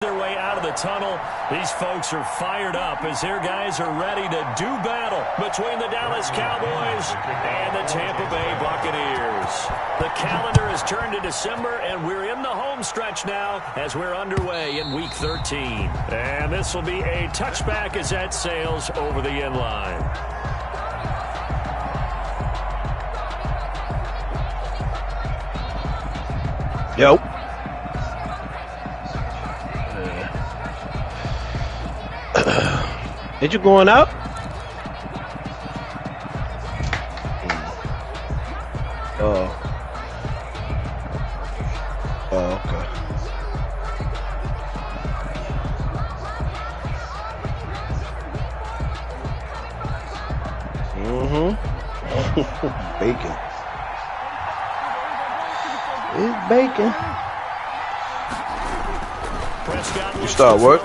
their way out of the tunnel. These folks are fired up as their guys are ready to do battle between the Dallas Cowboys and the Tampa Bay Buccaneers. The calendar has turned to December, and we're in the home stretch now as we're underway in Week 13. And this will be a touchback as that sails over the end line. Yo. Is you going out? Oh. Oh, okay. Bacon. It's bacon. You start work?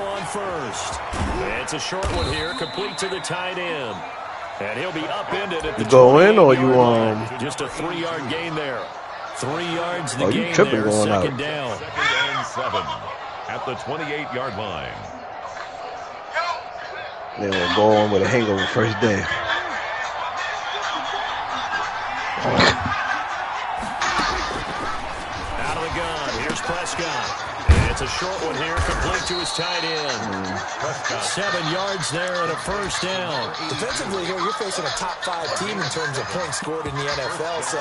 It's a short one here, complete to the tight end. And he'll be upended at the You go in or you just a 3-yard gain there. 3 yards the you gain tripping there, going second out. down. 2nd and 7 at the 28-yard line. They will go on with a hangover first day. Out of the gun, here's Prescott. And it's a short one here, complete to his tight end. 7 yards there and a first down. Defensively here, you're facing a top-5 team in terms of points scored in the NFL. So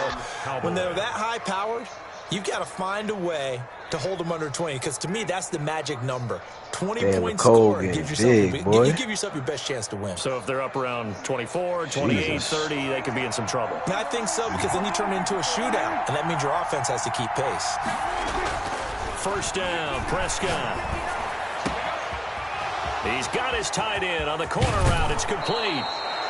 when they're that high-powered, you've got to find a way to hold them under 20. Because to me, that's the magic number. 20-point score gives yourself you give yourself your best chance to win. So if they're up around 24, 28, 30, they could be in some trouble. I think so, because then you turn it into a shootout, and that means your offense has to keep pace. First down, Prescott. He's got his tight end on the corner route. It's complete.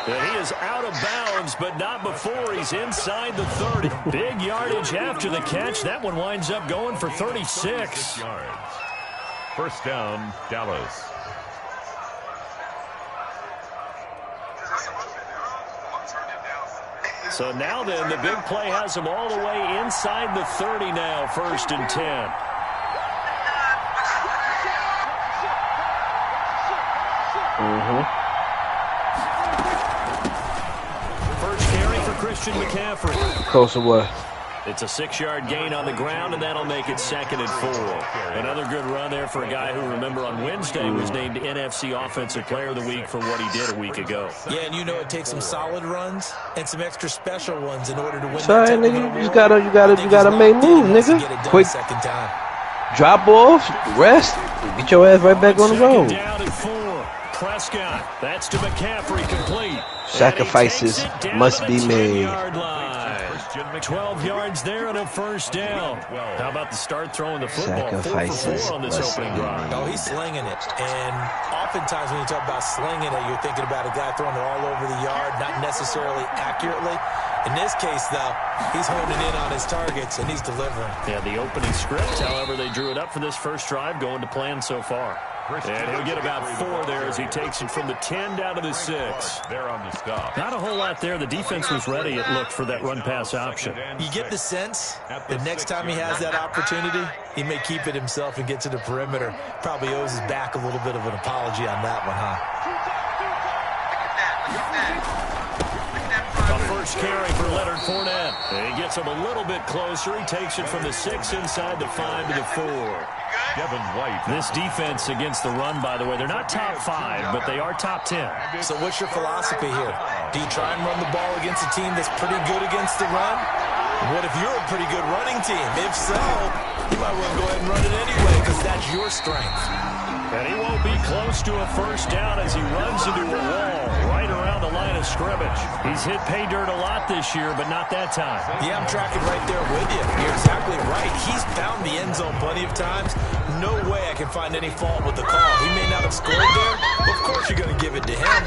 And he is out of bounds, but not before he's inside the 30. Big yardage after the catch. That one winds up going for 36 yards. First down, Dallas. So now then, the big play has him all the way inside the 30 now, 1st and 10. First carry for Christian McCaffrey. Close away. It's a 6-yard gain on the ground, and that'll make it 2nd and 4. Another good run there for a guy who, remember, on Wednesday was named NFC Offensive Player of the Week for what he did a week ago. Yeah, and you know it takes some solid runs and some extra special ones in order to win. Sorry, nigga, you gotta make moves, nigga. Quick second time. Drop off, rest, get your ass right back on the road. Down at 4. Prescott, that's to McCaffrey, complete. Sacrifices must be made. 12 yards there and a first down. How about the start throwing the football? 4 for 4 on this opening drive. Oh, he's slinging it. And oftentimes when you talk about slinging it, you're thinking about a guy throwing it all over the yard, not necessarily accurately. In this case, though, he's honing in on his targets, and he's delivering. Yeah, the opening script, however, they drew it up for this first drive, going to plan so far. And he'll get about 4 there as he takes it from the 10 down to the 6. There on the stop. Not a whole lot there. The defense was ready, it looked, for that run-pass option. You get the sense that next time he has that opportunity, he may keep it himself and get to the perimeter. Probably owes his back a little bit of an apology on that one, huh? A first carry for Leonard Fournette. And he gets him a little bit closer. He takes it from the 6 inside the 5 to the 4. Devin White. This defense against the run, by the way, they're not top 5, but they are top 10. So what's your philosophy here? Do you try and run the ball against a team that's pretty good against the run? What if you're a pretty good running team? If so, you might want to go ahead and run it anyway because that's your strength. And he won't be close to a first down as he runs into a wall right around the line of scrimmage. He's hit pay dirt a lot this year, but not that time. Yeah, I'm tracking right there with you. You're exactly right. He's found the end zone plenty of times. No way I can find any fault with the call. He may not have scored there, but of course you're going to give it to him.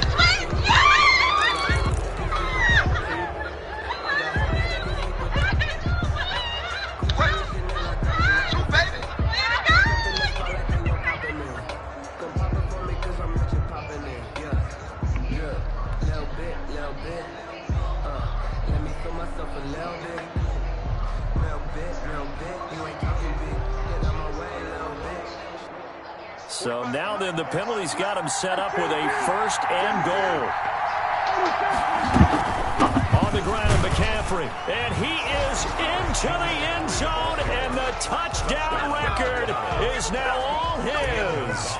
So now then, the penalty's got him set up with a first and goal. On the ground, McCaffrey, and he is into the end zone, and the touchdown record is now all his.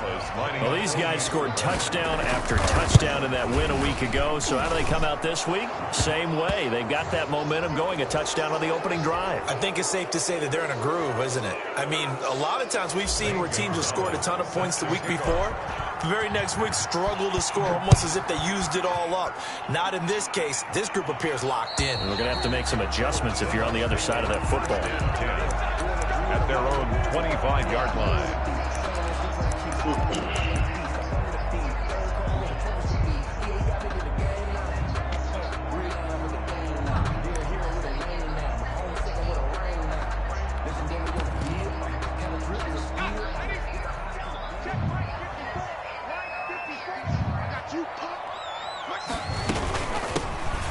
Well, these guys scored touchdown after touchdown in that win a week ago, so how do they come out this week? Same way. They've got that momentum going, a touchdown on the opening drive. I think it's safe to say that they're in a groove, isn't it? I mean, a lot of times we've seen where teams have scored a ton of points the week before, the very next week struggle to score almost as if they used it all up. Not in this case. This group appears locked in. And we're going to have to make some adjustments if you're on the other side of that football. At their own 25-yard line.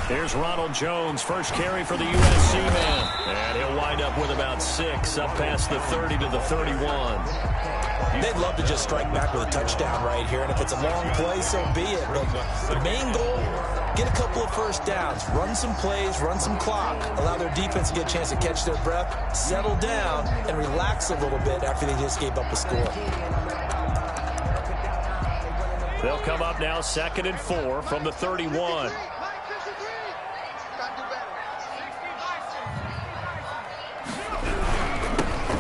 Here's Ronald Jones, first carry for the USC man. And he'll wind up with about 6, up past the 30 to the 31. They'd love to just strike back with a touchdown right here, and if it's a long play, so be it. But the main goal, get a couple of first downs, run some plays, run some clock, allow their defense to get a chance to catch their breath, settle down, and relax a little bit after they just gave up a score. They'll come up now 2nd and 4 from the 31.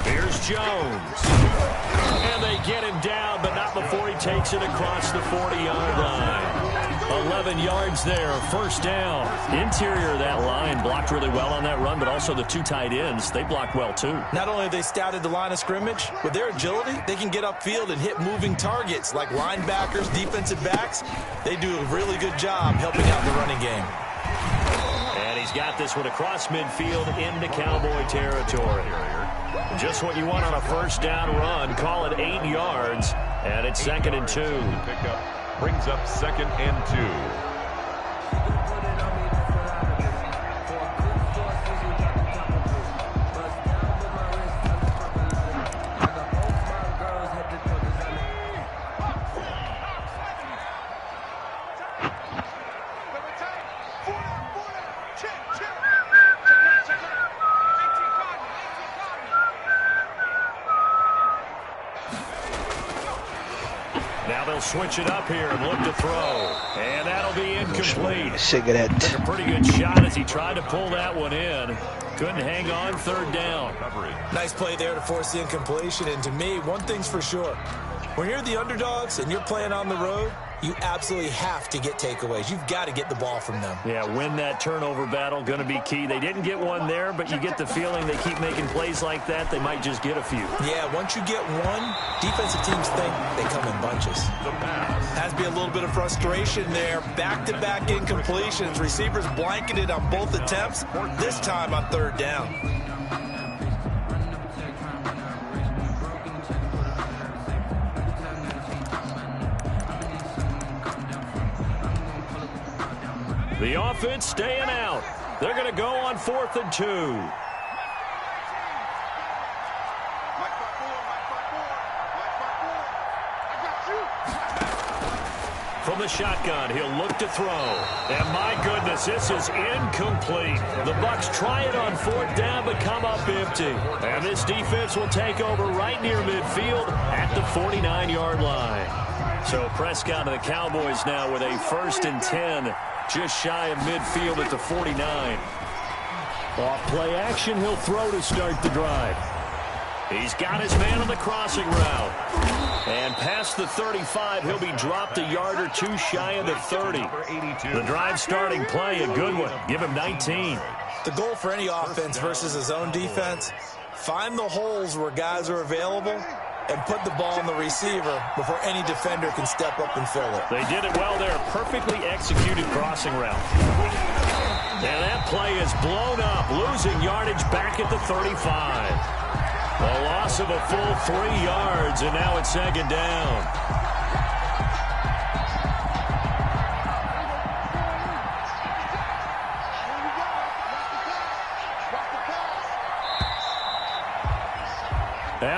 Here's Jones. And they get him down, but not before he takes it across the 40-yard line. 11 yards there, first down. Interior of that line blocked really well on that run, but also the 2 tight ends, they blocked well too. Not only have they scouted the line of scrimmage, with their agility, they can get upfield and hit moving targets like linebackers, defensive backs. They do a really good job helping out the running game. And he's got this one across midfield into Cowboy territory. Just what you want on a first down run. Call it 8 yards, and it's 2nd and 2. Pickup brings up 2nd and 2. Switch it up here and look to throw. And that'll be incomplete. Sick of that. Took a pretty good shot as he tried to pull that one in. Couldn't hang on, 3rd down. Nice play there to force the incompletion. And to me, one thing's for sure. When you're the underdogs and you're playing on the road, you absolutely have to get takeaways. You've got to get the ball from them. Yeah, win that turnover battle, going to be key. They didn't get one there, but you get the feeling they keep making plays like that, they might just get a few. Yeah, once you get one, defensive teams think they come in bunches. Has to be a little bit of frustration there. Back-to-back incompletions. Receivers blanketed on both attempts, this time on 3rd down. The offense staying out. They're going to go on 4th and 2. From the shotgun, he'll look to throw. And my goodness, this is incomplete. The Bucs try it on 4th down, but come up empty. And this defense will take over right near midfield at the 49-yard line. So Prescott and the Cowboys now with a 1st and 10. Just shy of midfield at the 49. Off play action, he'll throw to start the drive. He's got his man on the crossing route. And past the 35, he'll be dropped a yard or 2 shy of the 30. The drive starting play, a good one. Give him 19. The goal for any offense versus his own defense, find the holes where guys are available and put the ball on the receiver before any defender can step up and fill it. They did it well there. Perfectly executed crossing route. And that play is blown up, losing yardage back at the 35. A loss of a full 3 yards, and now it's 2nd down.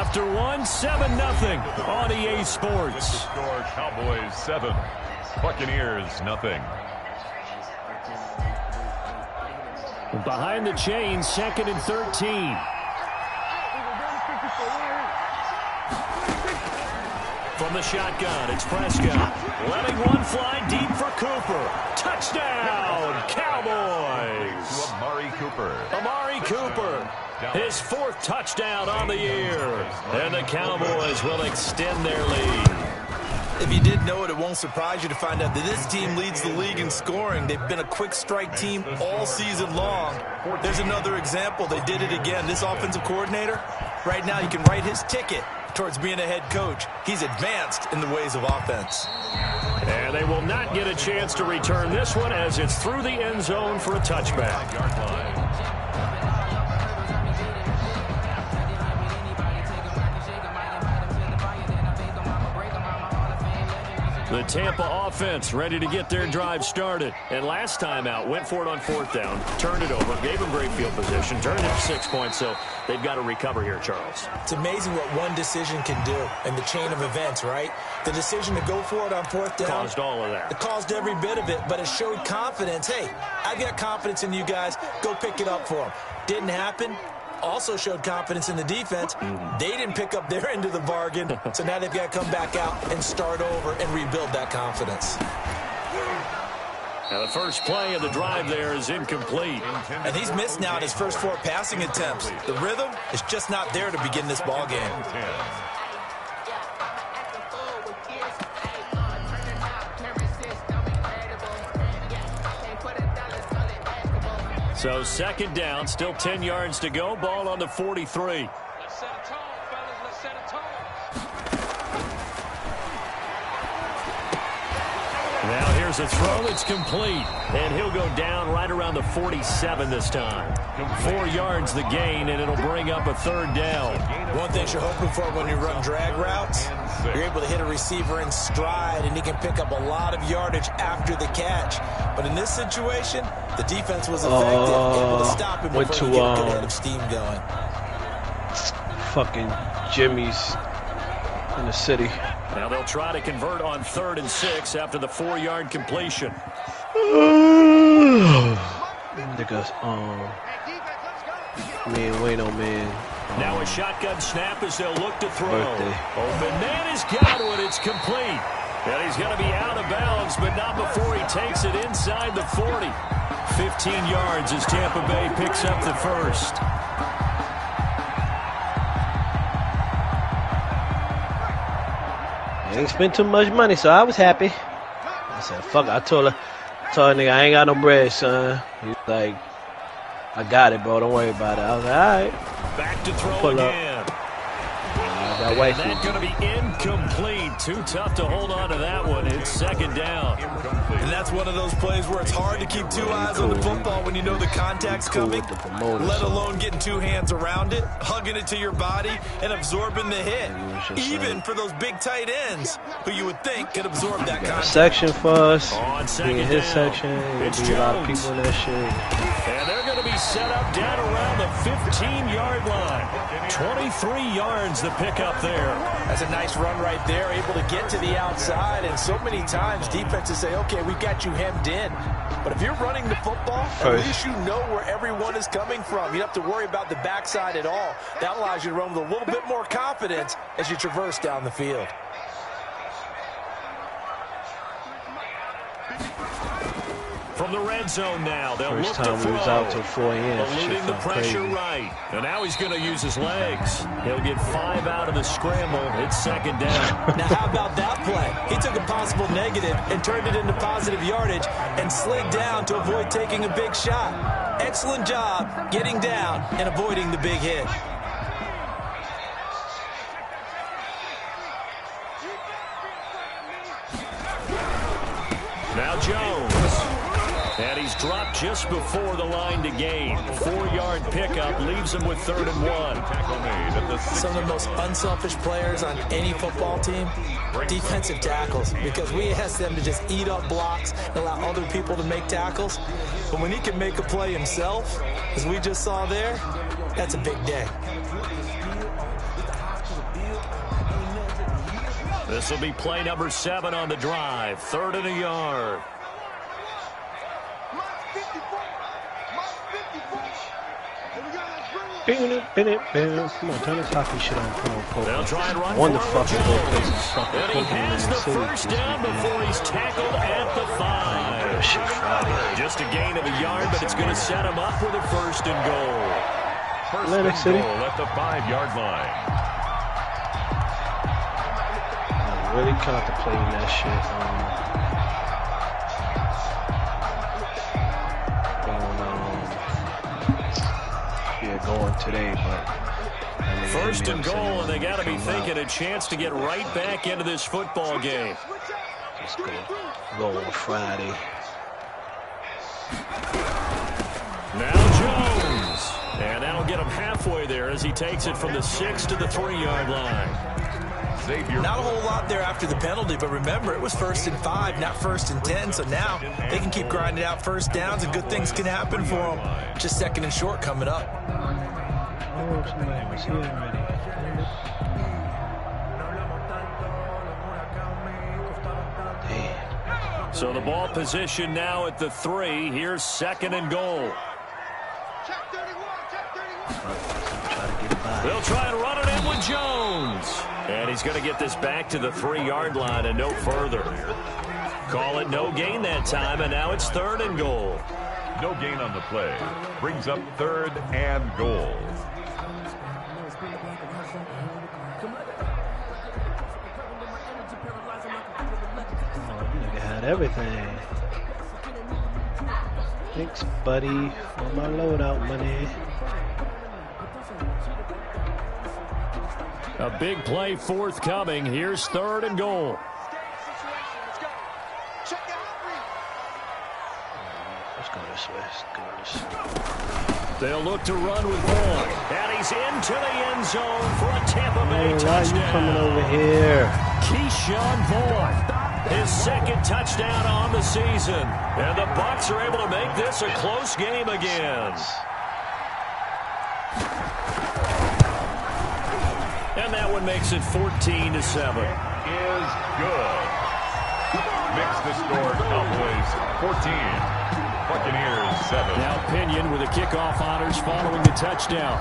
after one, 7-0 on EA Sports. The score, Cowboys 7, Buccaneers 0. Behind the chain, 2nd and 13. From the shotgun, it's Prescott. Letting one fly deep for Cooper. Touchdown, Cowboys! To Amari Cooper. Amari Cooper, his 4th touchdown on the year. And the Cowboys will extend their lead. If you didn't know it, it won't surprise you to find out that this team leads the league in scoring. They've been a quick strike team all season long. There's another example. They did it again. This offensive coordinator, right now you can write his ticket towards being a head coach. He's advanced in the ways of offense. And they will not get a chance to return this one as it's through the end zone for a touchback. Yard line. The Tampa offense ready to get their drive started. And last time out, went for it on 4th down, turned it over, gave them great field position, turned it to 6 points, so they've got to recover here, Charles. It's amazing what one decision can do in the chain of events, right? The decision to go for it on 4th down. Caused all of that. It caused every bit of it, but it showed confidence. Hey, I've got confidence in you guys. Go pick it up for them. Didn't happen. Also showed confidence in the defense. They didn't pick up their end of the bargain, so now they've got to come back out and start over and rebuild that confidence. Now the first play of the drive there is incomplete. And he's missed now in his first 4 passing attempts. The rhythm is just not there to begin this ball game. So 2nd down, still 10 yards to go. Ball on the 43. Let's set a tone, fellas. Let's set a tone. Now here's a throw that's complete. And he'll go down right around the 47 this time. 4 yards the gain, and it'll bring up a 3rd down. One thing you're hoping for when you run drag routes, you're able to hit a receiver in stride, and he can pick up a lot of yardage after the catch. But in this situation, the defense was effective, able to stop him before he get a good head of steam going. Fucking Jimmy's in the city. Now they'll try to convert on 3rd and 6 after the 4-yard completion. Niggas, man. Now a shotgun snap as they'll look to throw. Birthday. Open man has got it. It's complete. And he's going to be out of bounds, but not before he takes it inside the 40. 15 yards as Tampa Bay picks up the first. I ain't spent too much money, so I was happy. I said, fuck it. I told the nigga, I ain't got no bread, son. He's like, I got it, bro. Don't worry about it. I was like, all right. Back to throw Pull again. That white And that's going to be incomplete. Too tough to hold on to that one. It's 2nd down. And that's one of those plays where it's hard to keep 2 eyes on the football when you know the contact's coming, let alone getting 2 hands around it, hugging it to your body, and absorbing the hit. Even for those big tight ends, who you would think could absorb that contact. Section for us. On 2nd Being his down. section. It's There'll be a lot of Jones. people in that shit. And they're going to be set up down around the 15-yard line. 23 yards the pickup there. That's a nice run right there, able to get to the outside. And so many times defenses say, okay, we've got you hemmed in. But if you're running the football, at least you know where everyone is coming from. You don't have to worry about the backside at all. That allows you to run with a little bit more confidence as you traverse down the field. From the red zone now, they'll First look to time throw. we was out till 4 a.m. Eluding Shit the felt pressure crazy. right. And now he's going to use his legs. He'll get 5 out of the scramble. It's 2nd down. Now, how about that play? He took a possible negative and turned it into positive yardage and slid down to avoid taking a big shot. Excellent job getting down and avoiding the big hit. Now Jones. And he's dropped just before the line to gain. 4-yard pickup leaves him with 3rd and 1. Tackle made at the 6. Some of the most unselfish players on any football team, defensive tackles, because we ask them to just eat up blocks and allow other people to make tackles. But when he can make a play himself, as we just saw there, that's a big day. This will be play number 7 on the drive. 3rd and a yard. Come on, turn this hockey shit on. They'll try and run One the for fucking Jones. good places. And he has the first down before he's tackled at the 5. Shit, Friday. Just a gain of a yard, but it's going to set him up with a 1st and goal. First Atlantic and City. goal at the 5-yard line. I'm really contemplating that shit. Going today, but I mean, 1st and goal, and they got to be thinking out. a chance to get right back into this football game. Let's go on Friday. Now Jones, and that'll get him halfway there as he takes it from the 6 to the 3-yard line. Xavier. Not a whole lot there after the penalty, but remember, it was 1st and 5, not 1st and 10, so now they can keep grinding out first downs, and good things can happen for them. Just 2nd and short coming up. Oh, somebody was here already. Damn. So the ball position now at the 3. Here's 2nd and goal. They'll try and run it in with Jones. And he's going to get this back to the 3-yard line and no further. Call it no gain that time, and now it's 3rd and goal. No gain on the play. Brings up 3rd and goal. Nigga had everything. Thanks, buddy, for my loadout money. A big play forthcoming. Here's 3rd and goal. Let's go this way. Let's go this way. They'll look to run with Boyd. And he's into the end zone for a Tampa Bay Why touchdown. are you coming over here? Keyshawn Boyd, his 2nd touchdown on the season. And the Bucs are able to make this a close game again. And that one makes it 14-7. Is good. Makes the score Cowboys 14. Buccaneers 7. Now Pinion with the kickoff honors following the touchdown.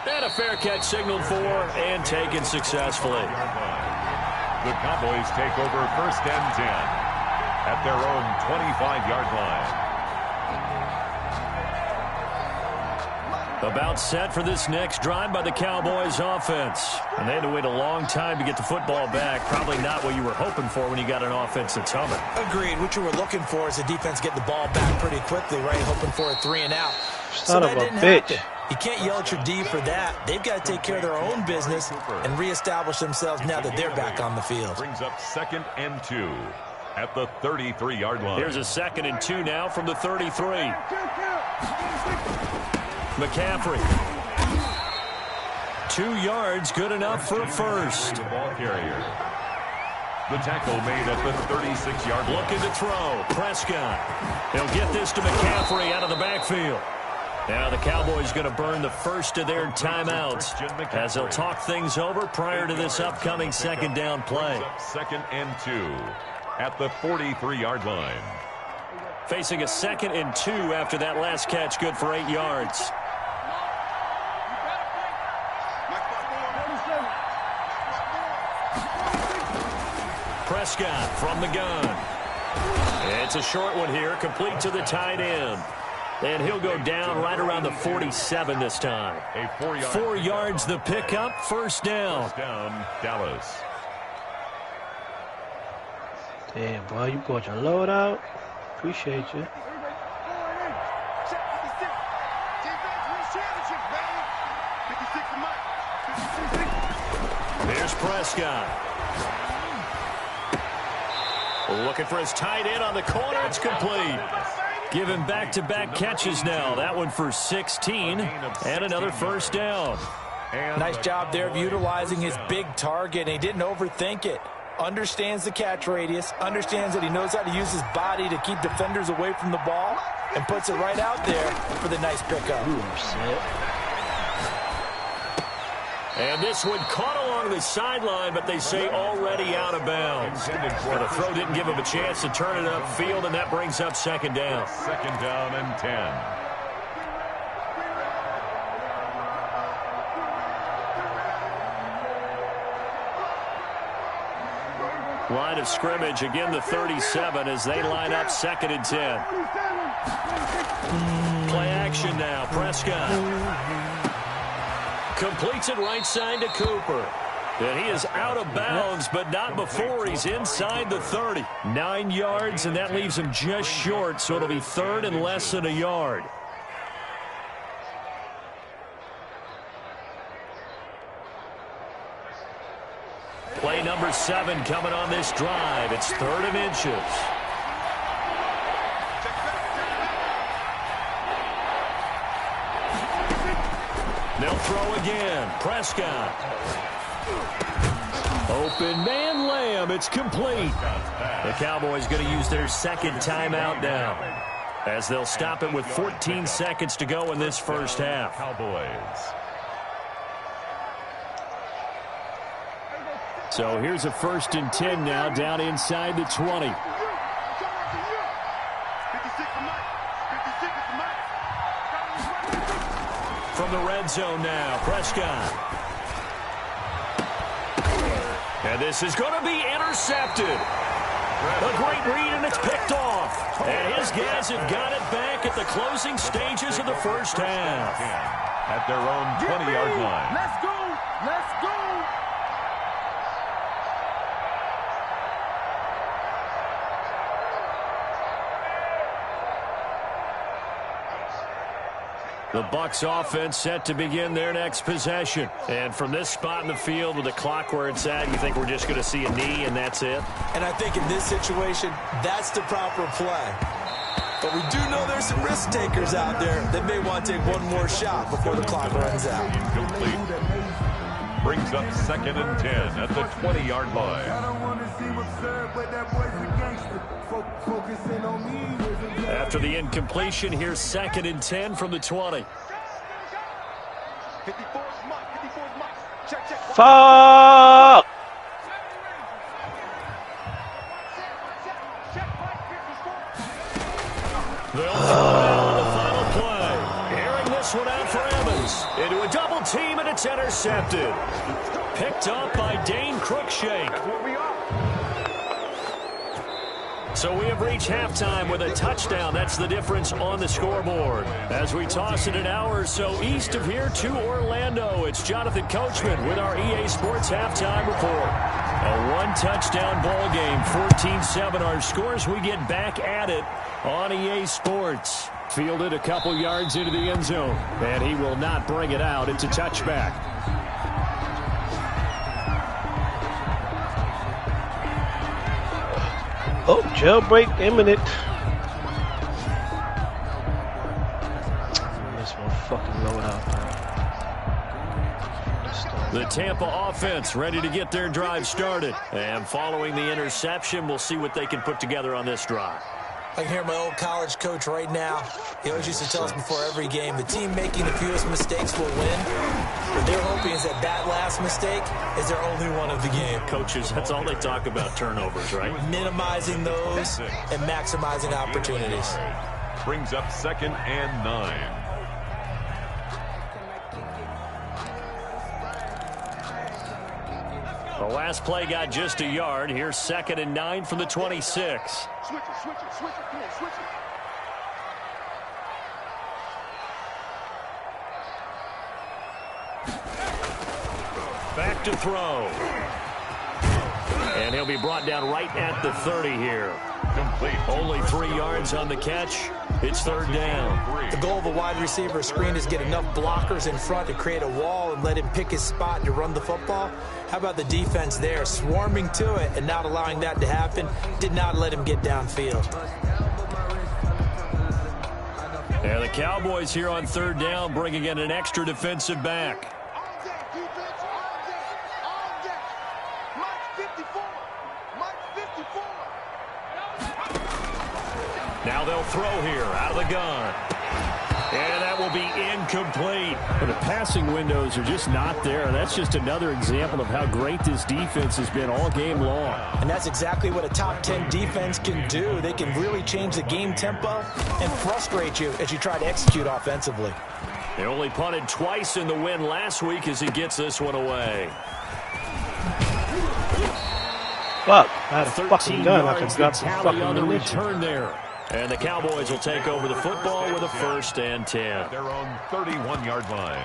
And a fair catch signaled for and taken successfully. The Cowboys take over 1st and 10 at their own 25-yard line. About set for this next drive by the Cowboys offense. And they had to wait a long time to get the football back. Probably not what you were hoping for when you got an offense that's humming. Agreed. What you were looking for is the defense getting the ball back pretty quickly, right? Hoping for a 3 and out. Son of a bitch. You can't yell at your D for that. They've got to take care of their own business and reestablish themselves now that they're back on the field. Brings up 2nd and 2 at the 33-yard line. Here's a 2nd and 2 now from the 33. McCaffrey. 2 yards, good enough for a 1st. The ball carrier. The tackle made at the 36-yard line. Looking to throw. Prescott. He'll get this to McCaffrey out of the backfield. Now the Cowboys going to burn the first of their timeouts as they'll talk things over prior to this upcoming 2nd down play. 2nd and 2 at the 43-yard line. Facing a 2nd and 2 after that last catch, good for 8 yards. Prescott from the gun. It's a short one here, complete to the tight end. And he'll go down right around the 47 this time. A 4-yard 4 yards the pickup, 1st down. First down, Dallas. Damn, boy, you brought your loadout. Appreciate you. There's Prescott. Looking for his tight end on the corner. It's complete. Give him back-to-back catches now. That one for 16 and another 1st down. Nice job there of utilizing his big target, and he didn't overthink it. Understands the catch radius, understands that he knows how to use his body to keep defenders away from the ball, and puts it right out there for the nice pickup. And this one caught along the sideline, but they say already out of bounds. Well, the throw didn't give him a chance to turn it upfield, and that brings up second down. Second down and 10. Line of scrimmage, again the 37 as they line up second and 10. Play action now, Prescott. Completes it right side to Cooper. And he is out of bounds, but not before he's inside the 30. 9 yards, and that leaves him just short, so it'll be third and less than a yard. Play number 7 coming on this drive. It's third and inches. They'll throw again. Prescott. Open man, Lamb. It's complete. The Cowboys going to use their second timeout now, as they'll stop it with 14 seconds to go in this first half. Cowboys. So here's a first and 10 now, down inside the 20. From the red zone now, Prescott. And this is going to be intercepted. A great read, and it's picked off. And his guys have got it back at the closing stages of the first half. At their own 20-yard line. Let's go. Let's go. The Bucs offense set to begin their next possession. And from this spot in the field with the clock where it's at, you think we're just going to see a knee and that's it? And I think in this situation, that's the proper play. But we do know there's some risk takers out there that may want to take one more shot before the clock runs out. Incomplete. Brings up second and 10 at the 20-yard line. After the incompletion, here's second and 10 from the 20. Fuck! They'll throw it on the final play. Airing this one out for Evans. Into a double team, and it's intercepted. Picked up by Dane Cruikshank. So we have reached halftime with a touchdown. That's the difference on the scoreboard. As we toss it an hour or so east of here to Orlando, it's Jonathan Coachman with our EA Sports Halftime Report. A one-touchdown ball game, 14-7 our scores. We get back at it on EA Sports. Fielded a couple yards into the end zone, and he will not bring it out. It's a touchback. Oh, jailbreak imminent. This one fucking load out, man. The Tampa offense ready to get their drive started. And following the interception, we'll see what they can put together on this drive. I can hear my old college coach right now. He always used to tell us before every game, the team making the fewest mistakes will win. What they're hoping is that that last mistake is their only one of the game. Coaches, that's all they talk about, turnovers, right? Minimizing those and maximizing opportunities. Brings up second and 9. The last play got just a yard. Here's second and 9 from the 26. Switch it, switch it, switch it. Come on, switch it. Back to throw. And he'll be brought down right at the 30 here. Complete. Only 3 yards on the catch. It's third down. The goal of a wide receiver screen is get enough blockers in front to create a wall and let him pick his spot to run the football. How about the defense there, swarming to it and not allowing that to happen? Did not let him get downfield. And the Cowboys here on third down bringing in an extra defensive back. Now they'll throw here out of the gun. And that will be incomplete. But the passing windows are just not there. That's just another example of how great this defense has been all game long. And that's exactly what a top 10 defense can do. They can really change the game tempo and frustrate you as you try to execute offensively. They only punted twice in the win last week as he gets this one away. Fuck, I had a fucking gun. I could drop the Tally fucking on the ammunition. return there. And the Cowboys will take over the football with a 1st and 10. At their own 31-yard line.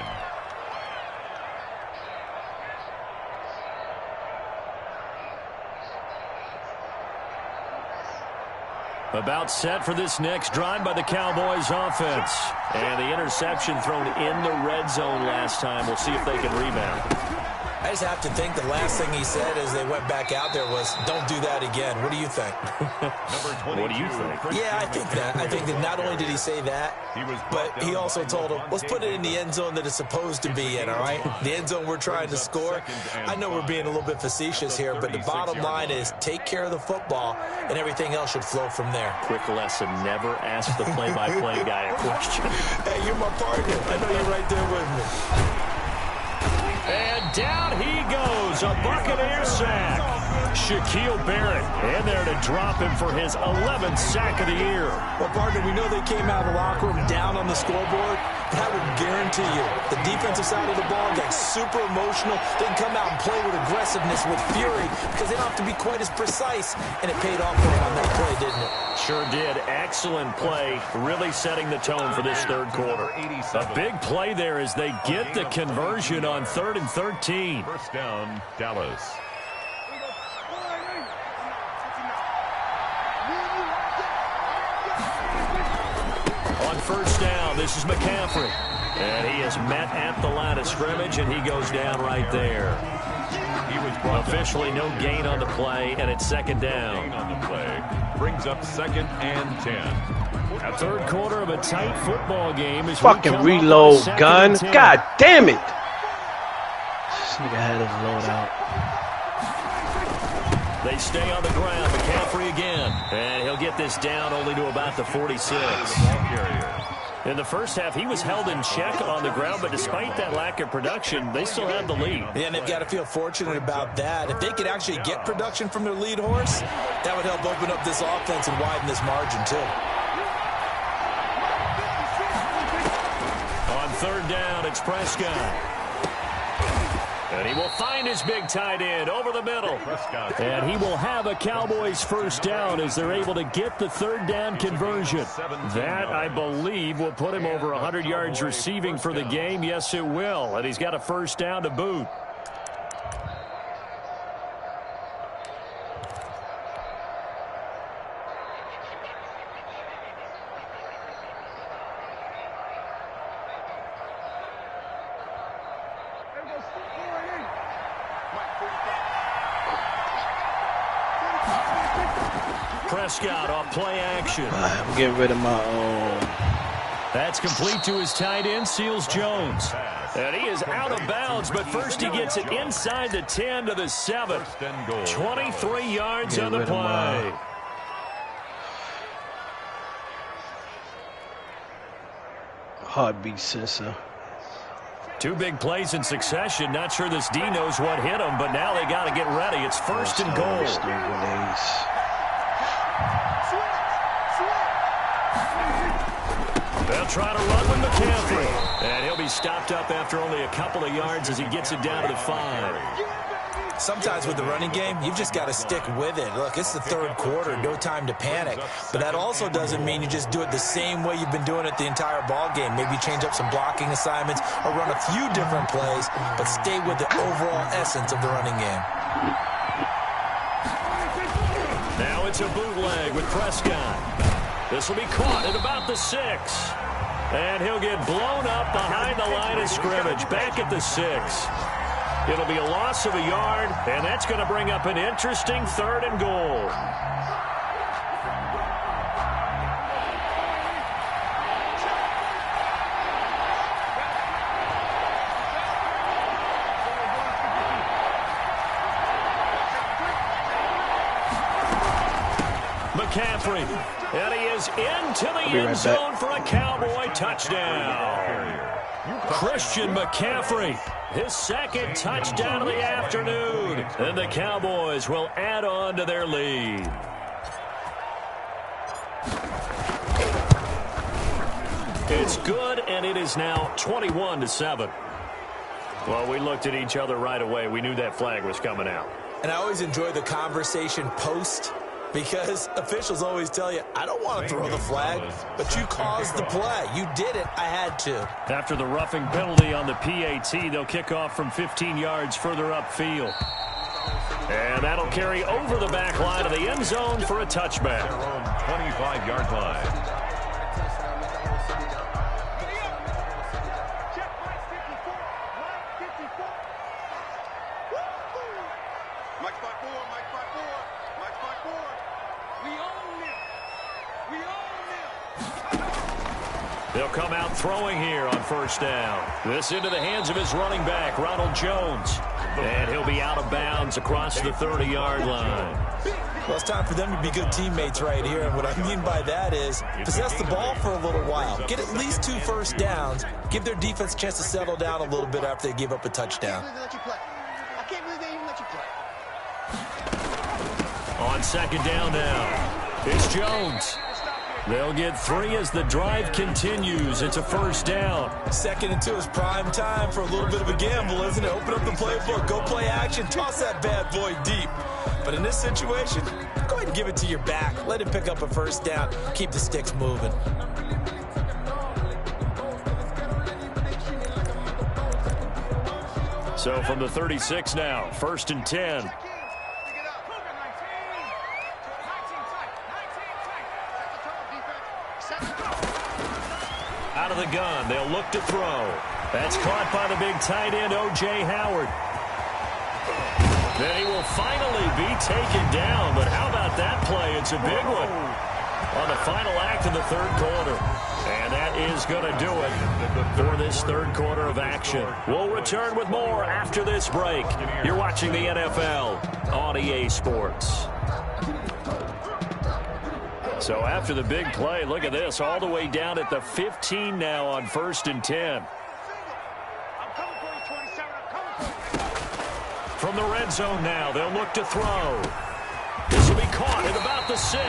About set for this next drive by the Cowboys offense. And the interception thrown in the red zone last time. We'll see if they can rebound. I just have to think the last thing he said as they went back out there was, don't do that again. What do you think? What do you think? Yeah, I think that. I think that not only did he say that, but he also told him, let's put it in the end zone that it's supposed to be in, all right? The end zone we're trying to score. I know we're being a little bit facetious here, but the bottom line is take care of the football, and everything else should flow from there. Quick lesson, never ask the play-by-play guy a question. Hey, you're my partner. I know you're right there with me. And down he goes, a Buccaneer sack. Shaquille Barrett in there to drop him for his 11th sack of the year. Well, partner, we know they came out of the locker room down on the scoreboard. That would guarantee you the defensive side of the ball got super emotional. They can come out and play with aggressiveness, with fury, because they don't have to be quite as precise. And it paid off for them on that play, didn't it? Sure did. Excellent play, really setting the tone for this third quarter. A big play there as they get the conversion on 3rd and 13. First down, Dallas. On first down, this is McCaffrey. And he is met at the line of scrimmage, and he goes down right there. He was brought Officially no gain on the play, and it's 2nd down. on the play. Brings up 2nd and 10. A third quarter of a tight football game. As Fucking reload gun. God damn it. This nigga had his load out. They stay on the ground. McCaffrey again. And he'll get this down only to about the 46. In the first half, he was held in check on the ground, but despite that lack of production, they still have the lead. Yeah, and they've got to feel fortunate about that. If they could actually get production from their lead horse, that would help open up this offense and widen this margin, too. On 3rd down, it's Prescott. And he will find his big tight end over the middle. And he will have a Cowboys first down as they're able to get the 3rd down conversion. That, I believe, will put him over 100 yards receiving for the game. Yes, it will. And he's got a first down to boot. Prescott off play action. I'm getting rid of my own. That's complete to his tight end, Seals Jones. And he is out of bounds, but first he gets it inside the 10 to the 7. 23 yards on the play. Heartbeat sensor. 2 big plays in succession. Not sure this D knows what hit him, but now they got to get ready. It's 1st and goal. They'll try to run with McCaffrey. And he'll be stopped up after only a couple of yards as he gets it down to the 5. Sometimes with the running game, you've just got to stick with it. Look, it's the 3rd quarter, no time to panic. But that also doesn't mean you just do it the same way you've been doing it the entire ball game. Maybe change up some blocking assignments or run a few different plays, but stay with the overall essence of the running game. Now it's a bootleg with Prescott. This will be caught at about the 6. And he'll get blown up behind the line of scrimmage, back at the 6. It'll be a loss of a yard, and that's going to bring up an interesting 3rd and goal. McCaffrey. And he is into the end zone for a Cowboy touchdown. Christian McCaffrey, his second touchdown of the afternoon. And the Cowboys will add on to their lead. It's good, and it is now 21-7. Well, we looked at each other right away. We knew that flag was coming out. And I always enjoy the conversation post, because officials always tell you, I don't want to throw the flag, but you caused the play. You did it. I had to. After the roughing penalty on the PAT, they'll kick off from 15 yards further upfield. And that'll carry over the back line of the end zone for a touchback. Their own 25-yard line. They'll come out throwing here on first down. This into the hands of his running back, Ronald Jones. And he'll be out of bounds across the 30-yard line. Well, it's time for them to be good teammates right here. And what I mean by that is possess the ball for a little while. Get at least 2 first downs. Give their defense a chance to settle down a little bit after they give up a touchdown. I can't believe they even let you play. On second down now, it's Jones. They'll get 3 as the drive continues. It's a first down. Second and 2 is prime time for a little bit of a gamble, isn't it? Open up the playbook, go play action, toss that bad boy deep. But in this situation, go ahead and give it to your back. Let him pick up a first down. Keep the sticks moving. So from the 36 now, first and 10. Out of the gun, they'll look to throw. That's caught by the big tight end, O.J. Howard. Then he will finally be taken down, but how about that play? It's a big one on the final act of the third quarter. And that is going to do it for this third quarter of action. We'll return with more after this break. You're watching the NFL on EA Sports. So after the big play, look at this, all the way down at the 15 now on first and 10. From the red zone now, they'll look to throw. This will be caught at about the 6.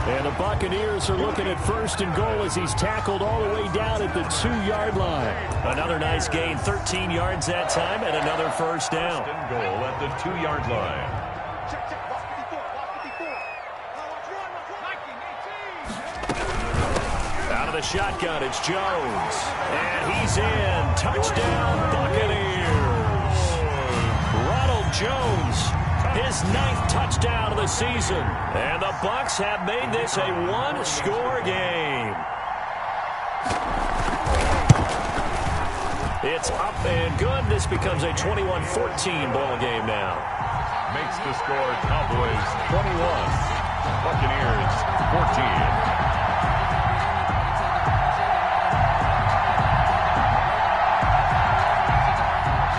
And the Buccaneers are looking at first and goal as he's tackled all the way down at the 2-yard line. Another nice gain, 13 yards that time, and another first down. First and goal at the 2-yard line. Out of the shotgun, it's Jones. And he's in. Touchdown, Buccaneers. Ronald Jones, his 9th touchdown of the season. And the Bucs have made this a one-score game. It's up and good. This becomes a 21-14 ball game now. Makes the score Cowboys 21, Buccaneers 14.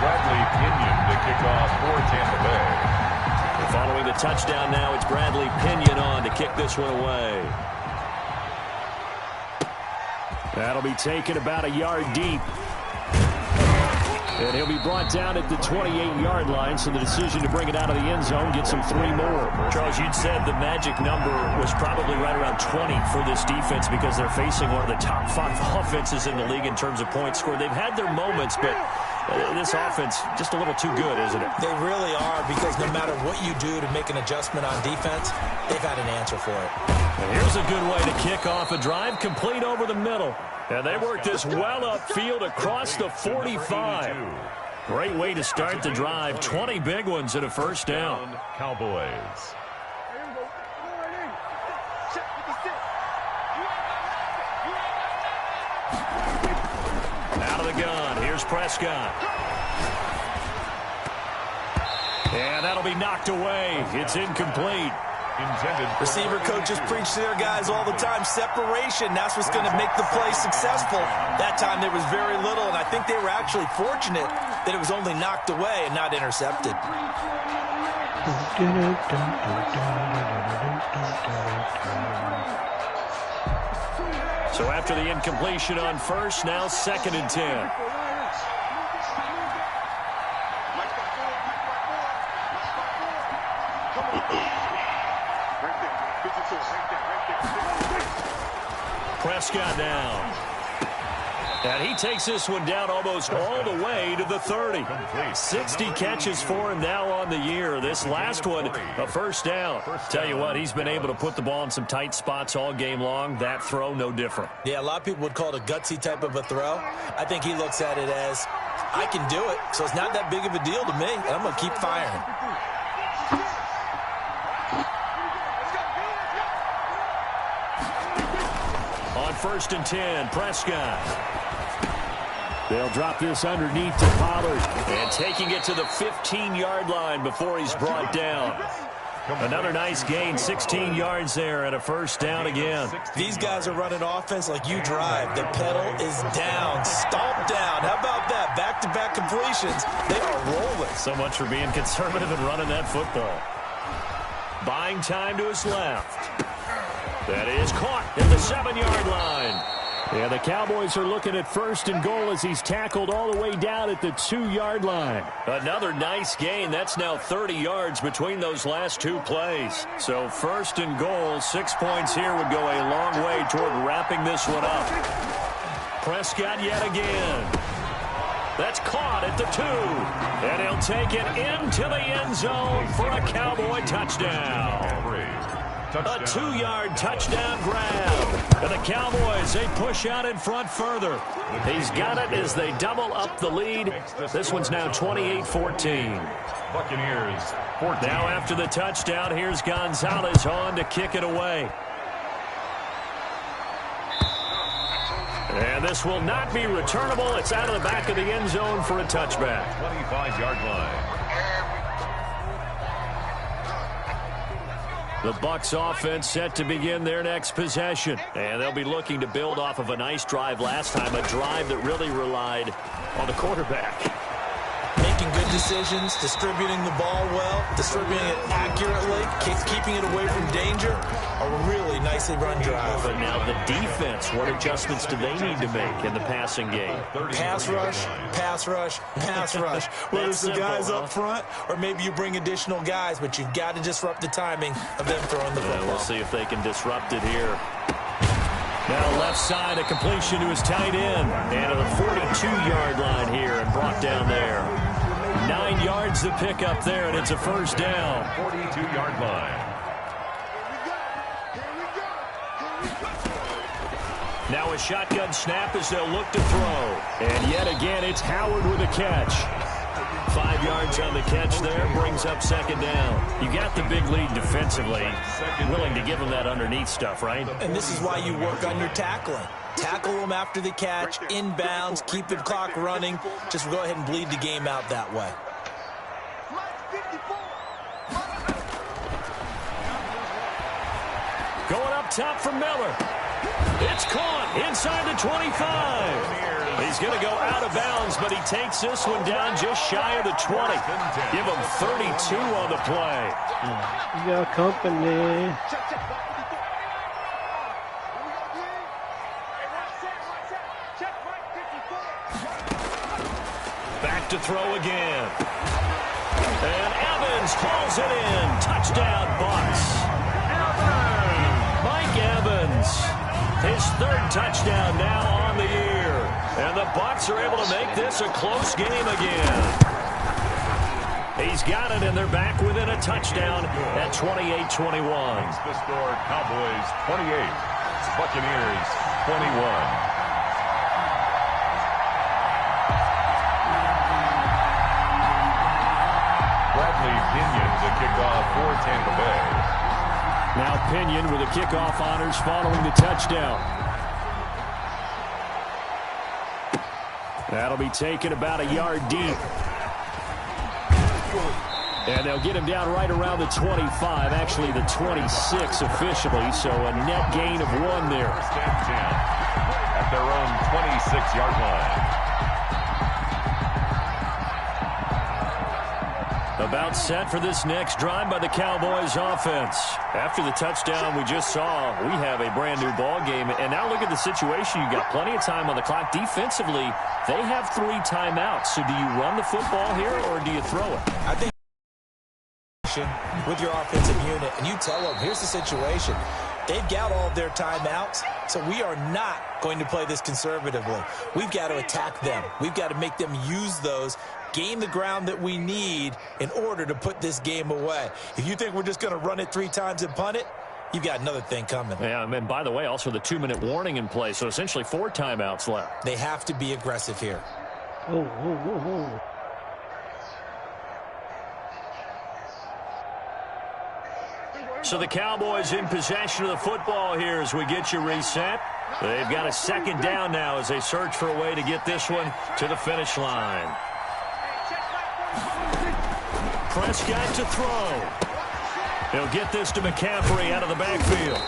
Bradley Pinion to kick off for Tampa Bay. And following the touchdown now, it's Bradley Pinion on to kick this one away. That'll be taken about a yard deep. And he'll be brought down at the 28-yard line, so the decision to bring it out of the end zone gets him 3 more. Charles, you'd said the magic number was probably right around 20 for this defense because they're facing one of the top 5 offenses in the league in terms of points scored. They've had their moments, but this offense just a little too good, isn't it? They really are, because no matter what you do to make an adjustment on defense, they've had an answer for it. And here's a good way to kick off a drive, complete over the middle. And they work this well upfield across the 45. Great way to start the drive. 20 big ones and a first down. Cowboys. Out of the gun. Here's Prescott. And that'll be knocked away. It's incomplete. Receiver coaches preach to their guys all the time. Separation, that's what's going to make the play successful. That time there was very little, and I think they were actually fortunate that it was only knocked away and not intercepted. So after the incompletion on first, now 2nd and 10. Prescott now. And he takes this one down almost all the way to the 30. 60 catches for him now on the year. This last one, a first down. Tell you what, he's been able to put the ball in some tight spots all game long. That throw, no different. Yeah, a lot of people would call it a gutsy type of a throw. I think he looks at it as, I can do it, so it's not that big of a deal to me, and I'm going to keep firing. On 1st and 10, Prescott. They'll drop this underneath to Pollard. And taking it to the 15-yard line before he's brought down. Another nice gain, 16 yards there and a first down again. These guys are running offense like you drive. The pedal is down, stomped down. How about that? Back-to-back completions. They are rolling. So much for being conservative and running that football. Buying time to his left. That is caught at the 7-yard line. Yeah, the Cowboys are looking at 1st and goal as he's tackled all the way down at the 2-yard line. Another nice gain. That's now 30 yards between those last 2 plays. So 1st and goal, 6 points here would go a long way toward wrapping this one up. Prescott yet again. That's caught at the 2. And he'll take it into the end zone for a Cowboy touchdown. A 2-yard touchdown grab. And the Cowboys, they push out in front further. He's got it as they double up the lead. This one's now 28-14. Buccaneers 14. Now after the touchdown, here's Gonzalez on to kick it away. And this will not be returnable. It's out of the back of the end zone for a touchback. 25-yard line. The Bucs offense set to begin their next possession. And they'll be looking to build off of a nice drive last time, a drive that really relied on the quarterback. Making good decisions, distributing the ball well, distributing it accurately, keeping it away from danger. A really nicely run drive. But now the defense, what adjustments do they need to make in the passing game? Pass rush, pass rush, pass rush. Whether it's the guys up front or maybe you bring additional guys, but you've got to disrupt the timing of them throwing the football. We'll see if they can disrupt it here. Now left side, a completion to his tight end. And to the 42-yard line here and brought down there. 9 yards to pick up there, and it's a first down. 42-yard line. Now a shotgun snap as they'll look to throw. And yet again, it's Howard with a catch. 5 yards on the catch there, brings up 2nd down. You got the big lead defensively. Willing to give them that underneath stuff, right? And this is why you work on your tackling. Tackle them after the catch, inbounds, keep the clock running. Just go ahead and bleed the game out that way. Going up top from Miller. It's caught inside the 25. He's going to go out of bounds, but he takes this one down just shy of the 20. Give him 32 on the play. You got company. Back to throw again. And Evans hauls it in. Touchdown, Bucs. Mike Evans, his 3rd touchdown now on the year. And the Bucs are able to make this a close game again. He's got it, and they're back within a touchdown at 28-21. The score, Cowboys 28, Buccaneers 21. Pinion to kick off for Tampa Bay. Now Pinion with the kickoff honors following the touchdown. That'll be taken about a yard deep. And they'll get him down right around the 25, actually the 26 officially, so a net gain of 1 there. 1st and 10 at their own 26-yard line. About set for this next drive by the Cowboys offense. After the touchdown we just saw, we have a brand new ball game. And now look at the situation. You've got plenty of time on the clock. Defensively, they have 3 timeouts. So do you run the football here or do you throw it? I think with your offensive unit, and you tell them, here's the situation. They've got all of their timeouts, so we are not going to play this conservatively. We've got to attack them. We've got to make them use those, gain the ground that we need in order to put this game away. If you think we're just going to run it 3 times and punt it, you've got another thing coming. Yeah, and by the way, also the 2-minute warning in play, so essentially 4 timeouts left. They have to be aggressive here. So the Cowboys in possession of the football here as we get you reset. They've got a 2nd down now as they search for a way to get this one to the finish line. Prescott to throw. He'll get this to McCaffrey out of the backfield.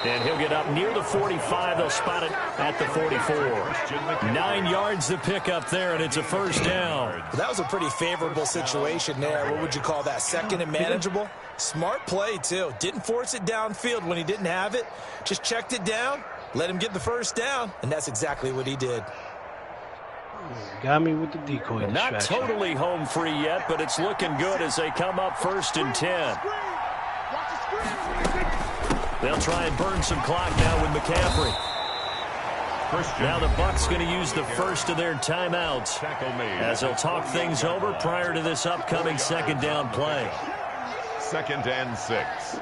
And he'll get up near the 45. They'll spot it at the 44. 9 yards to pick up there, and it's a 1st down. Well, that was a pretty favorable situation there. What would you call that? 2nd and manageable? Smart play, too. Didn't force it downfield when he didn't have it. Just checked it down, let him get the 1st down, and that's exactly what he did. Got me with the decoy. Not totally home free yet, but it's looking good as they come up 1st and 10. They'll try and burn some clock now with McCaffrey. Now the Bucs going to use the first of their timeouts as they'll talk things over prior to this upcoming 2nd down play. 2nd and 6.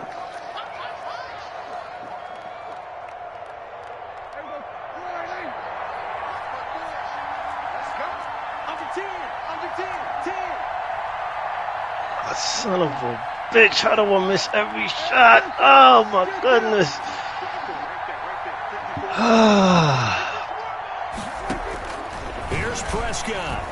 Son of a bitch, I don't want to miss every shot. Oh, my goodness. Here's Prescott.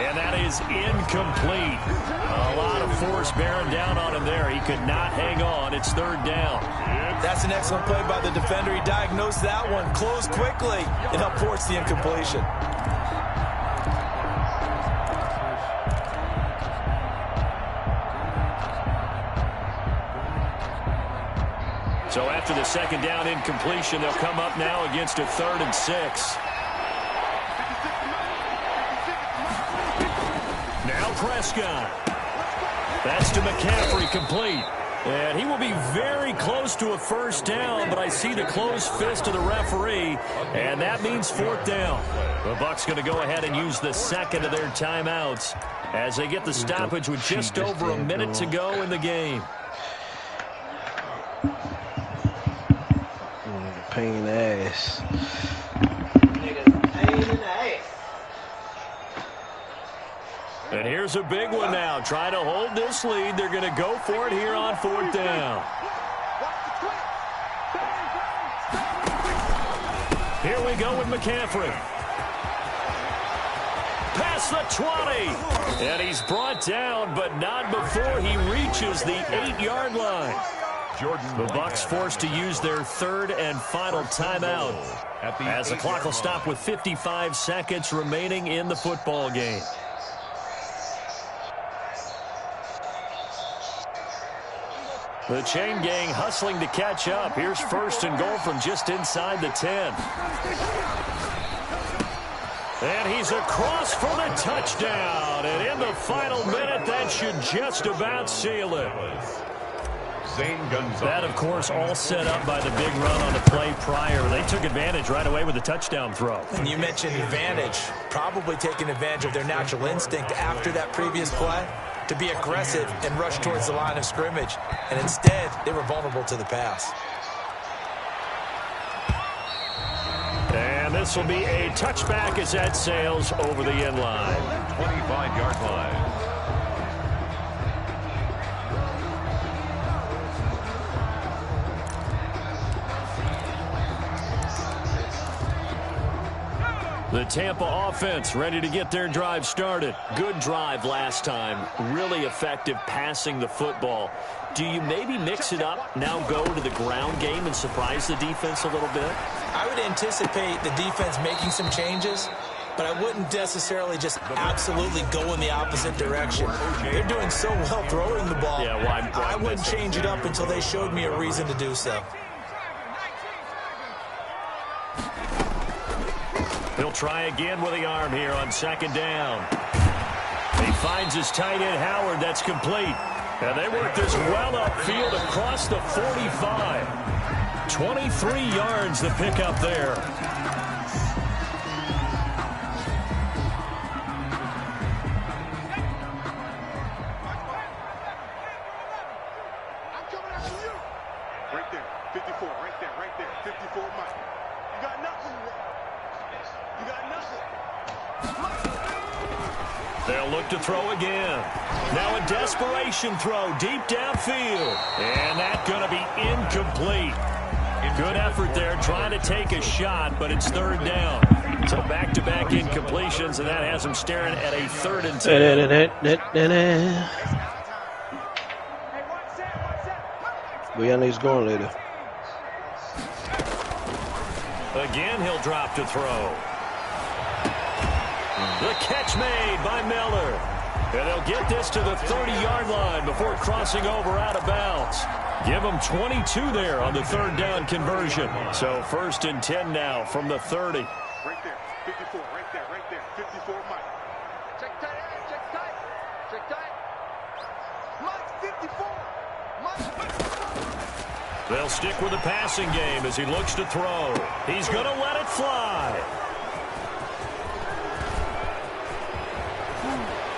And that is incomplete. A lot of force bearing down on him there. He could not hang on. It's 3rd down. That's an excellent play by the defender. He diagnosed that one, closed quickly, and helped force the incompletion. So after the 2nd down incompletion, they'll come up now against a 3rd and 6. Now Prescott. That's to McCaffrey, complete. And he will be very close to a 1st down, but I see the closed fist of the referee, and that means 4th down. The Bucs going to go ahead and use the 2nd of their timeouts as they get the stoppage with just over a minute to go in the game. Pain in the ass. Pain in the ass. And here's a big one now. Trying to hold this lead. They're going to go for it here on 4th down. Here we go with McCaffrey. Past the 20. And he's brought down, but not before he reaches the 8-yard line. The Bucs forced to use their 3rd and final timeout as the clock will stop with 55 seconds remaining in the football game. The chain gang hustling to catch up. Here's 1st and goal from just inside the 10. And he's across for the touchdown. And in the final minute, that should just about seal it. That, of course, all set up by the big run on the play prior. They took advantage right away with the touchdown throw. And you mentioned advantage, probably taking advantage of their natural instinct after that previous play to be aggressive and rush towards the line of scrimmage. And instead, they were vulnerable to the pass. And this will be a touchback as that sails over the end line. 25-yard line. The Tampa offense ready to get their drive started. Good drive last time. Really effective passing the football. Do you maybe mix it up, now go to the ground game and surprise the defense a little bit? I would anticipate the defense making some changes. but I wouldn't necessarily just absolutely go in the opposite direction. They're doing so well throwing the ball. Yeah, why I wouldn't change it up until they showed me a reason to do so. He'll try again with the arm here on second down. He finds his tight end, Howard. That's complete. And they work this well upfield across the 45. 23 yards the pickup there. Right there, 54, right there, 54, Mike. You got nothing. You got nothing. They'll look to throw again. Now a desperation throw deep downfield. And that's going to be incomplete. Good effort there trying to take a shot, but it's third down. So back-to-back incompletions, and that has him staring at a 3rd and 10. We on these going later. Again, he'll drop to throw. The catch made by Miller. And they'll get this to the 30-yard line before crossing over out of bounds. Give them 22 there on the 3rd down conversion. So 1st and 10 now from the 30. Right there, 54, right there, 54, Mike. Check tight, check tight, check tight. Mike, 54, Mike. They'll stick with the passing game as he looks to throw. He's going to let it fly.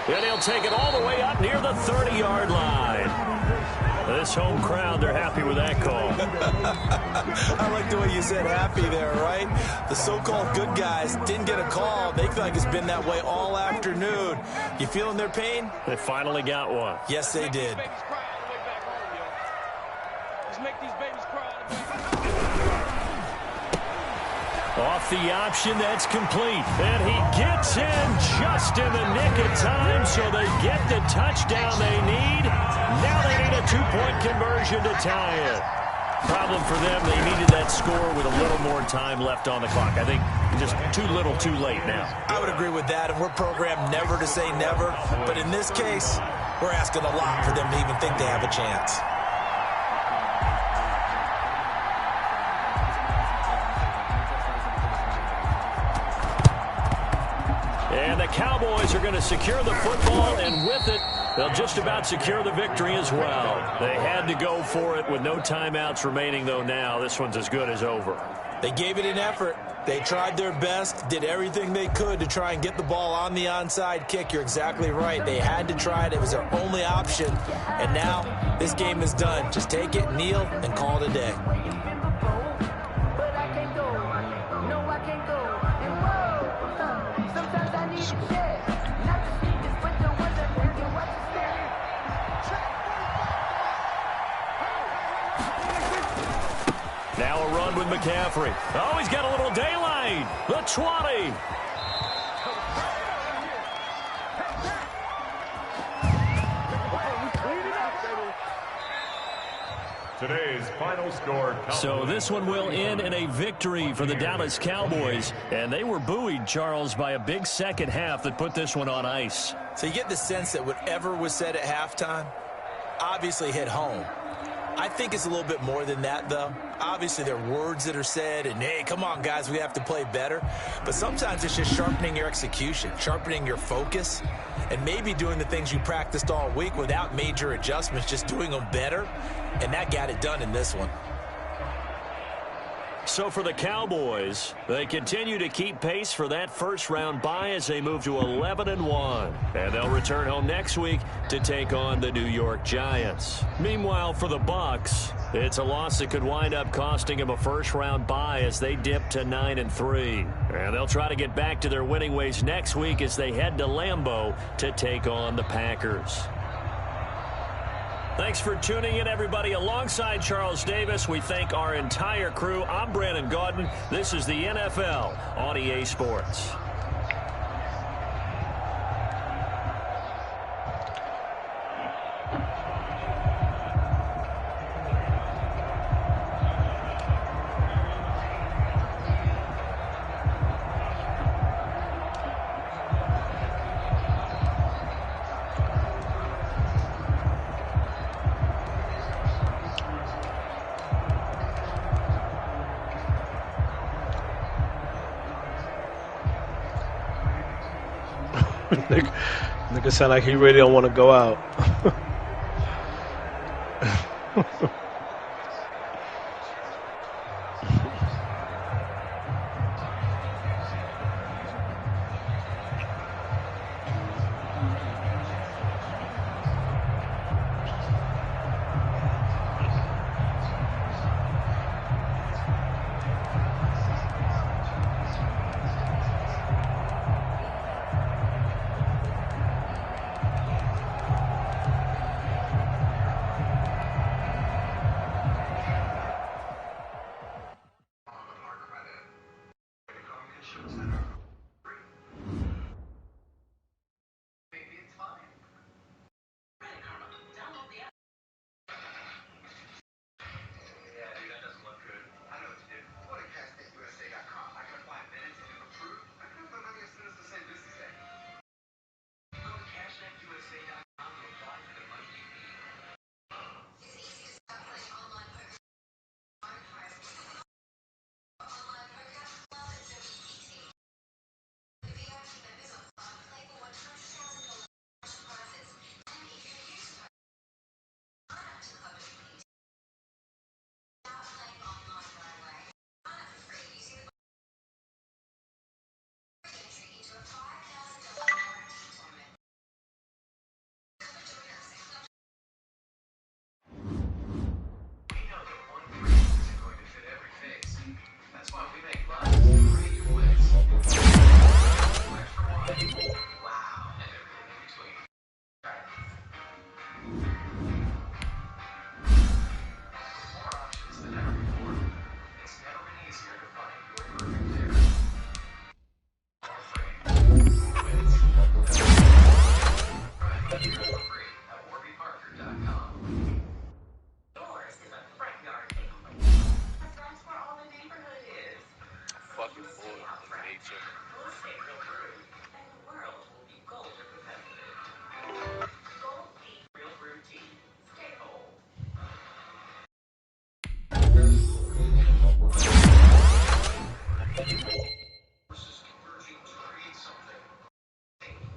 And he'll take it all the way up near the 30-yard line. This home crowd, they're happy with that call. I like the way you said happy there, right? The so-called good guys didn't get a call. They feel like it's been that way all afternoon. You feeling their pain? They finally got one. Yes, they did. Off the option, that's complete. And he gets in just in the nick of time, so they get the touchdown they need. Now they need a 2-point conversion to tie it. Problem for them, they needed that score with a little more time left on the clock. I think just too little too late now. I would agree with that, and we're programmed never to say never. But in this case, we're asking a lot for them to even think they have a chance. And the Cowboys are going to secure the football, and with it, they'll just about secure the victory as well. They had to go for it with no timeouts remaining, though now this one's as good as over. They gave it an effort. They tried their best, did everything they could to try and get the ball on the onside kick. You're exactly right. They had to try it. It was their only option. And now this game is done. Just take it, kneel, and call it a day. Now a run with McCaffrey. Oh, he's got a little daylight. The 20. Today's final score. So this one will end in a victory for the Dallas Cowboys. And they were buoyed, Charles, by a big second half that put this one on ice. So you get the sense that whatever was said at halftime obviously hit home. I think it's a little bit more than that, though. Obviously, there are words that are said, and, hey, come on, guys, we have to play better. But sometimes it's just sharpening your execution, sharpening your focus, and maybe doing the things you practiced all week without major adjustments, just doing them better. And that got it done in this one. So for the Cowboys, they continue to keep pace for that first-round bye as they move to 11-1. And they'll return home next week to take on the New York Giants. Meanwhile, for the Bucs, it's a loss that could wind up costing them a first-round bye as they dip to 9-3. And they'll try to get back to their winning ways next week as they head to Lambeau to take on the Packers. Thanks for tuning in, everybody. Alongside Charles Davis, we thank our entire crew. I'm Brandon Gaudin. This is the NFL on EA Sports. Nigga sound like he really don't want to go out.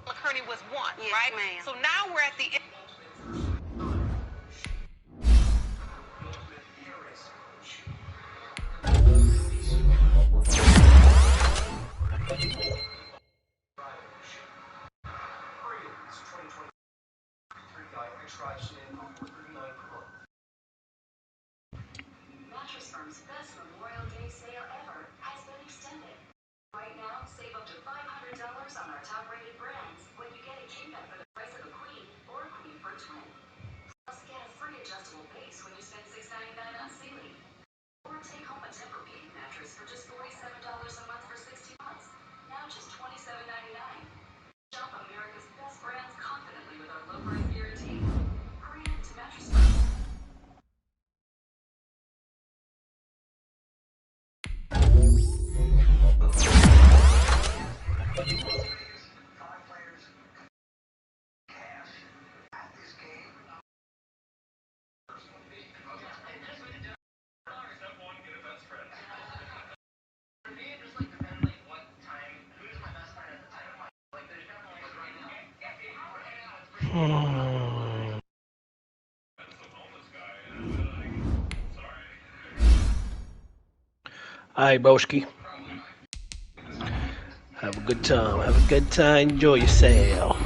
McCurney was one, yes, right? Ma'am. So now we're at the end. Mattress Firm's best Memorial Day sale ever has been extended. Right now, save up to $500 on our top-rated brands when you get a king bed for the price of a queen or a queen for a twin. Plus, get a free adjustable base when you spend $6.99 on Sealy. Or take home a Tempur-Pedic mattress for just $47 a month for 60 months. Now just $27.99. Shop America's best brands confidently with our low price guarantee. Hurry in to Mattress Firm. Alright, broski. Have a good time. Have a good time. Enjoy yourself.